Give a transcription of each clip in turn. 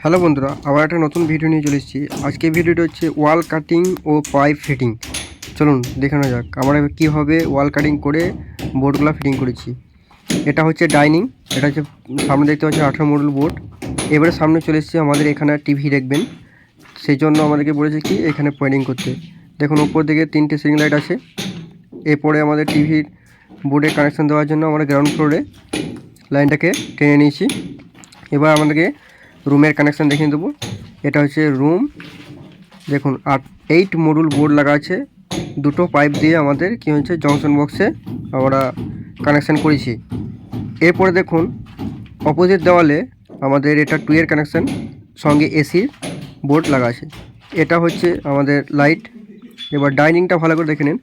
Hello বন্ধুরা, আবার একটা নতুন ভিডিও নিয়ে চলে এসেছি। আজকে ভিডিওটা হচ্ছে ওয়াল কাটিং ও পাইপ ফিটিং। চলুন দেখানো যাক আমরা কীভাবে ওয়াল কাটিং করে বোর্ডগুলো ফিটিং করেছি। এটা হচ্ছে ডাইনিং, এটা হচ্ছে সামনে দেখতে পাচ্ছি 18 মডেল বোর্ড। এবারে সামনে চলে এসেছি আমাদের এখানে টিভি দেখবেন, সেই জন্য আমাদেরকে বলেছে কি এখানে পয়েন্টিং করতে। দেখুন উপর দিকে 3টে সিলিং লাইট আছে। এরপরে আমাদের টিভির বোর্ডে কানেকশান দেওয়ার জন্য আমরা গ্রাউন্ড ফ্লোরে লাইনটাকে টেনে নিয়েছি। এবার আমাদেরকে রুমের কানেকশান দেখিয়ে দেবো। এটা হচ্ছে রুম, দেখুন 8 মডুল বোর্ড লাগা আছে। দুটো পাইপ দিয়ে আমাদের কী হচ্ছে জংশন বক্সে আমরা কানেকশান করেছি। এরপরে দেখুন অপোজিট দেওয়ালে আমাদের এটা 2 এর কানেকশান, সঙ্গে এসির বোর্ড লাগা আছে। এটা হচ্ছে আমাদের লাইট। এবার ডাইনিংটা ভালো করে দেখে নিন,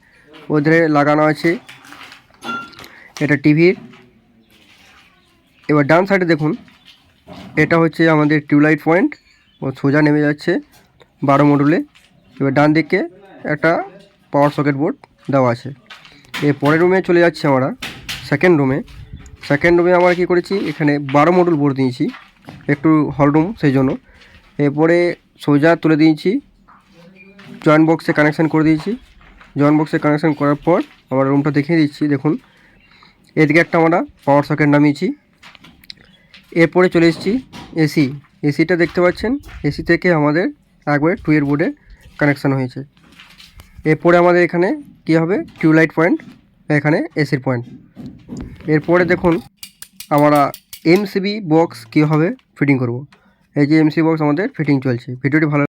ওদের লাগানো আছে এটা টিভির। এবার ডান সাইডে দেখুন, এটা হচ্ছে আমাদের টিউবলাইট পয়েন্ট, ও সোজা নেমে যাচ্ছে 12 মডুলে। এবার ডান দিকে একটা পাওয়ার সকেট বোর্ড দেওয়া আছে। এর পরের রুমে চলে যাচ্ছি আমরা সেকেন্ড রুমে আমরা কী করেছি, এখানে 12 মডুল বোর্ড দিয়েছি, একটু হল রুম সেই জন্য। এরপরে সোজা তুলে দিয়েছি, জয়েন্ট বক্সে কানেকশান করে দিয়েছি। জয়েন্ট বক্সে কানেকশান করার পর আমরা রুমটা দেখিয়ে দিচ্ছি। দেখুন এদিকে একটা আমরা পাওয়ার সকেট নামিয়েছি। এরপরে চলে এসেছি এসিটা দেখতে পাচ্ছেন, এসি থেকে আমাদের একবারে 2 এর বোর্ডে কানেকশান হয়েছে। এরপরে আমাদের এখানে কী হবে, টিউবলাইট পয়েন্ট, এখানে এসির পয়েন্ট। এরপরে দেখুন আমরা এমসিবি বক্স কীভাবে ফিটিং করব। এই যে এমসিবি বক্স আমাদের ফিটিং চলছে। ভিডিওটি ভালো